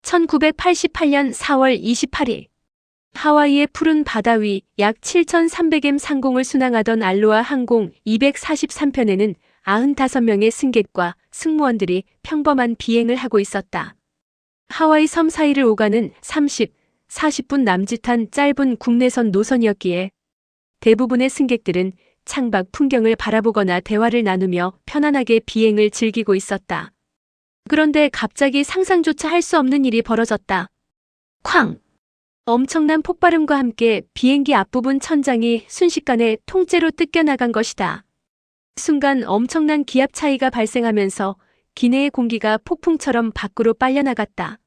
1988년 4월 28일 하와이의 푸른 바다 위 약 7,300m 상공을 순항하던 알로아 항공 243편에는 95명의 승객과 승무원들이 평범한 비행을 하고 있었다. 하와이 섬 사이를 오가는 40분 남짓한 짧은 국내선 노선이었기에 대부분의 승객들은 창밖 풍경을 바라보거나 대화를 나누며 편안하게 비행을 즐기고 있었다. 그런데 갑자기 상상조차 할 수 없는 일이 벌어졌다. 쾅! 엄청난 폭발음과 함께 비행기 앞부분 천장이 순식간에 통째로 뜯겨나간 것이다. 순간 엄청난 기압 차이가 발생하면서 기내의 공기가 폭풍처럼 밖으로 빨려나갔다.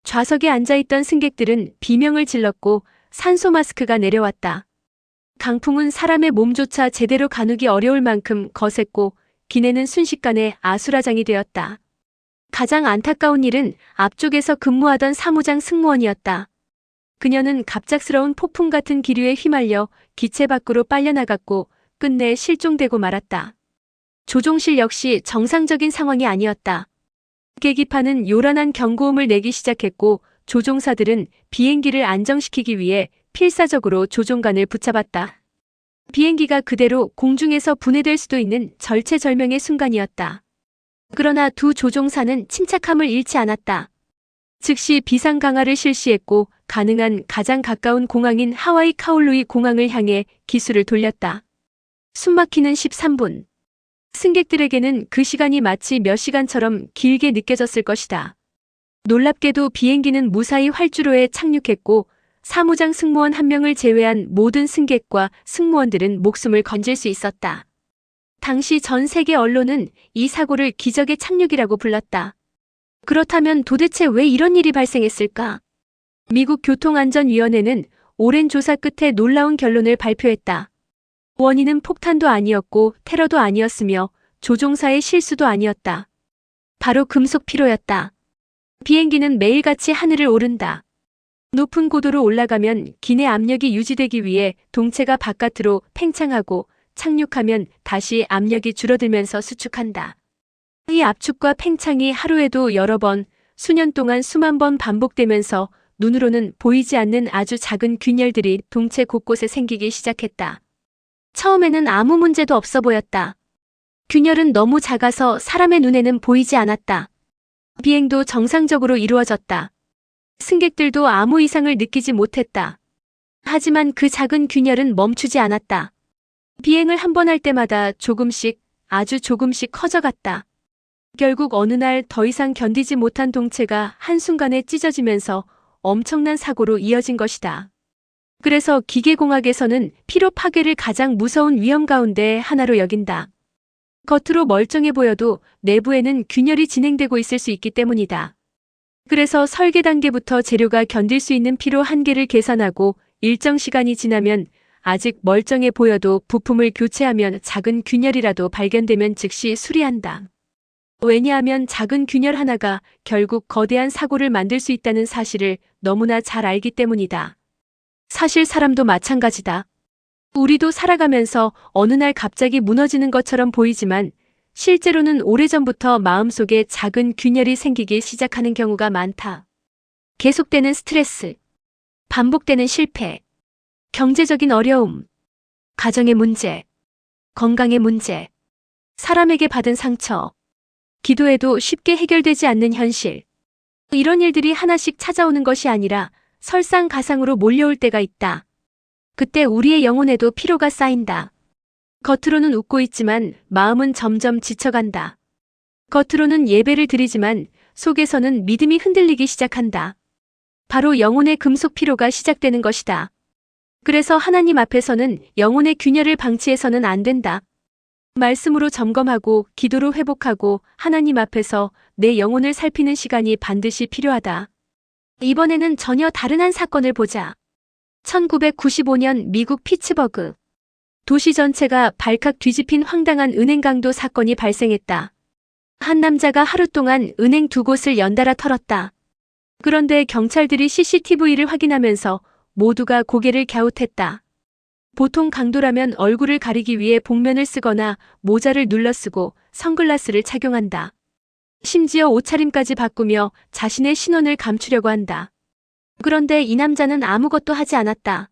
좌석에 앉아있던 승객들은 비명을 질렀고 산소 마스크가 내려왔다. 강풍은 사람의 몸조차 제대로 가누기 어려울 만큼 거셌고 기내는 순식간에 아수라장이 되었다. 가장 안타까운 일은 앞쪽에서 근무하던 사무장 승무원이었다. 그녀는 갑작스러운 폭풍 같은 기류에 휘말려 기체 밖으로 빨려나갔고 끝내 실종되고 말았다. 조종실 역시 정상적인 상황이 아니었다. 계기판은 요란한 경고음을 내기 시작했고 조종사들은 비행기를 안정시키기 위해 필사적으로 조종관을 붙잡았다. 비행기가 그대로 공중에서 분해될 수도 있는 절체절명의 순간이었다. 그러나 두 조종사는 침착함을 잃지 않았다. 즉시 비상 강화를 실시했고 가능한 가장 가까운 공항인 하와이 카올루이 공항을 향해 기수를 돌렸다. 숨막히는 13분. 승객들에게는 그 시간이 마치 몇 시간처럼 길게 느껴졌을 것이다. 놀랍게도 비행기는 무사히 활주로에 착륙했고 사무장 승무원 1명을 제외한 모든 승객과 승무원들은 목숨을 건질 수 있었다. 당시 전 세계 언론은 이 사고를 기적의 착륙이라고 불렀다. 그렇다면 도대체 왜 이런 일이 발생했을까? 미국 교통안전위원회는 오랜 조사 끝에 놀라운 결론을 발표했다. 원인은 폭탄도 아니었고 테러도 아니었으며 조종사의 실수도 아니었다. 바로 금속 피로였다. 비행기는 매일같이 하늘을 오른다. 높은 고도로 올라가면 기내 압력이 유지되기 위해 동체가 바깥으로 팽창하고 착륙하면 다시 압력이 줄어들면서 수축한다. 이 압축과 팽창이 하루에도 여러 번, 수년 동안 수만 번 반복되면서 눈으로는 보이지 않는 아주 작은 균열들이 동체 곳곳에 생기기 시작했다. 처음에는 아무 문제도 없어 보였다. 균열은 너무 작아서 사람의 눈에는 보이지 않았다. 비행도 정상적으로 이루어졌다. 승객들도 아무 이상을 느끼지 못했다. 하지만 그 작은 균열은 멈추지 않았다. 비행을 한 번 할 때마다 조금씩, 아주 조금씩 커져갔다. 결국 어느 날 더 이상 견디지 못한 동체가 한순간에 찢어지면서 엄청난 사고로 이어진 것이다. 그래서 기계공학에서는 피로 파괴를 가장 무서운 위험 가운데 하나로 여긴다. 겉으로 멀쩡해 보여도 내부에는 균열이 진행되고 있을 수 있기 때문이다. 그래서 설계 단계부터 재료가 견딜 수 있는 피로 한계를 계산하고 일정 시간이 지나면 아직 멀쩡해 보여도 부품을 교체하면 작은 균열이라도 발견되면 즉시 수리한다. 왜냐하면 작은 균열 하나가 결국 거대한 사고를 만들 수 있다는 사실을 너무나 잘 알기 때문이다. 사실 사람도 마찬가지다. 우리도 살아가면서 어느 날 갑자기 무너지는 것처럼 보이지만 실제로는 오래전부터 마음속에 작은 균열이 생기기 시작하는 경우가 많다. 계속되는 스트레스, 반복되는 실패, 경제적인 어려움, 가정의 문제, 건강의 문제, 사람에게 받은 상처, 기도해도 쉽게 해결되지 않는 현실. 이런 일들이 하나씩 찾아오는 것이 아니라 설상가상으로 몰려올 때가 있다. 그때 우리의 영혼에도 피로가 쌓인다. 겉으로는 웃고 있지만 마음은 점점 지쳐간다. 겉으로는 예배를 드리지만 속에서는 믿음이 흔들리기 시작한다. 바로 영혼의 금속 피로가 시작되는 것이다. 그래서 하나님 앞에서는 영혼의 균열을 방치해서는 안 된다. 말씀으로 점검하고 기도로 회복하고 하나님 앞에서 내 영혼을 살피는 시간이 반드시 필요하다. 이번에는 전혀 다른 한 사건을 보자. 1995년 미국 피츠버그. 도시 전체가 발칵 뒤집힌 황당한 은행 강도 사건이 발생했다. 한 남자가 하루 동안 은행 두 곳을 연달아 털었다. 그런데 경찰들이 CCTV를 확인하면서 모두가 고개를 갸웃했다. 보통 강도라면 얼굴을 가리기 위해 복면을 쓰거나 모자를 눌러쓰고 선글라스를 착용한다. 심지어 옷차림까지 바꾸며 자신의 신원을 감추려고 한다. 그런데 이 남자는 아무것도 하지 않았다.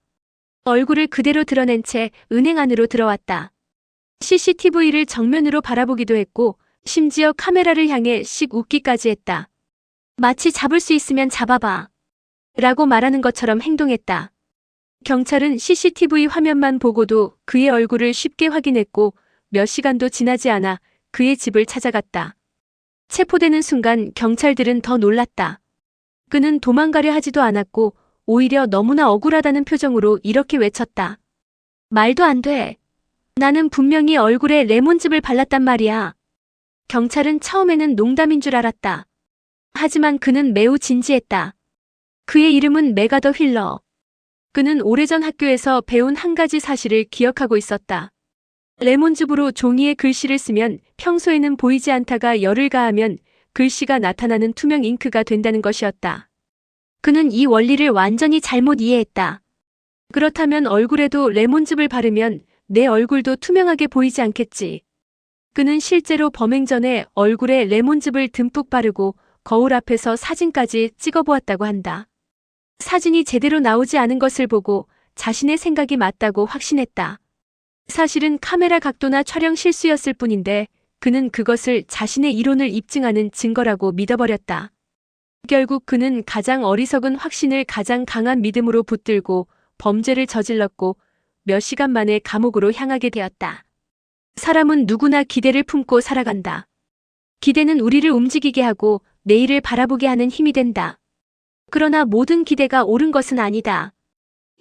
얼굴을 그대로 드러낸 채 은행 안으로 들어왔다. CCTV를 정면으로 바라보기도 했고 심지어 카메라를 향해 씩 웃기까지 했다. 마치 잡을 수 있으면 잡아봐 라고 말하는 것처럼 행동했다. 경찰은 CCTV 화면만 보고도 그의 얼굴을 쉽게 확인했고 몇 시간도 지나지 않아 그의 집을 찾아갔다. 체포되는 순간 경찰들은 더 놀랐다. 그는 도망가려 하지도 않았고 오히려 너무나 억울하다는 표정으로 이렇게 외쳤다. 말도 안 돼. 나는 분명히 얼굴에 레몬즙을 발랐단 말이야. 경찰은 처음에는 농담인 줄 알았다. 하지만 그는 매우 진지했다. 그의 이름은 메가더 휠러. 그는 오래전 학교에서 배운 한 가지 사실을 기억하고 있었다. 레몬즙으로 종이에 글씨를 쓰면 평소에는 보이지 않다가 열을 가하면 글씨가 나타나는 투명 잉크가 된다는 것이었다. 그는 이 원리를 완전히 잘못 이해했다. 그렇다면 얼굴에도 레몬즙을 바르면 내 얼굴도 투명하게 보이지 않겠지. 그는 실제로 범행 전에 얼굴에 레몬즙을 듬뿍 바르고 거울 앞에서 사진까지 찍어보았다고 한다. 사진이 제대로 나오지 않은 것을 보고 자신의 생각이 맞다고 확신했다. 사실은 카메라 각도나 촬영 실수였을 뿐인데 그는 그것을 자신의 이론을 입증하는 증거라고 믿어버렸다. 결국 그는 가장 어리석은 확신을 가장 강한 믿음으로 붙들고 범죄를 저질렀고 몇 시간 만에 감옥으로 향하게 되었다. 사람은 누구나 기대를 품고 살아간다. 기대는 우리를 움직이게 하고 내일을 바라보게 하는 힘이 된다. 그러나 모든 기대가 옳은 것은 아니다.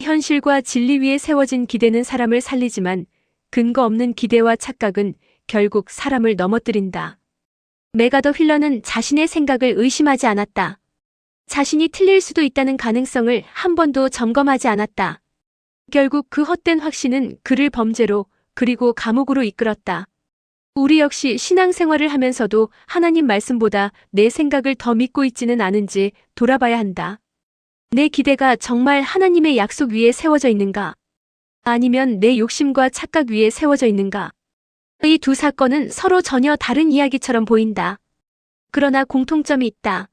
현실과 진리 위에 세워진 기대는 사람을 살리지만 근거 없는 기대와 착각은 결국 사람을 넘어뜨린다. 메가더 휠러는 자신의 생각을 의심하지 않았다. 자신이 틀릴 수도 있다는 가능성을 한 번도 점검하지 않았다. 결국 그 헛된 확신은 그를 범죄로 그리고 감옥으로 이끌었다. 우리 역시 신앙생활을 하면서도 하나님 말씀보다 내 생각을 더 믿고 있지는 않은지 돌아봐야 한다. 내 기대가 정말 하나님의 약속 위에 세워져 있는가? 아니면 내 욕심과 착각 위에 세워져 있는가? 이 두 사건은 서로 전혀 다른 이야기처럼 보인다. 그러나 공통점이 있다.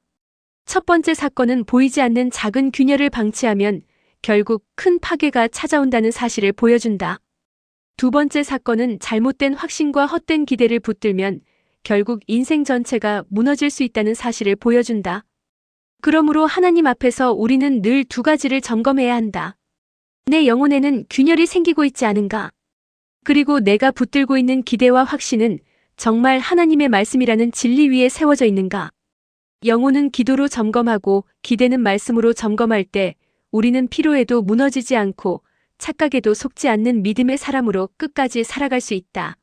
첫 번째 사건은 보이지 않는 작은 균열을 방치하면 결국 큰 파괴가 찾아온다는 사실을 보여준다. 두 번째 사건은 잘못된 확신과 헛된 기대를 붙들면 결국 인생 전체가 무너질 수 있다는 사실을 보여준다. 그러므로 하나님 앞에서 우리는 늘 두 가지를 점검해야 한다. 내 영혼에는 균열이 생기고 있지 않은가? 그리고 내가 붙들고 있는 기대와 확신은 정말 하나님의 말씀이라는 진리 위에 세워져 있는가? 영혼은 기도로 점검하고 기대는 말씀으로 점검할 때 우리는 피로에도 무너지지 않고 착각에도 속지 않는 믿음의 사람으로 끝까지 살아갈 수 있다.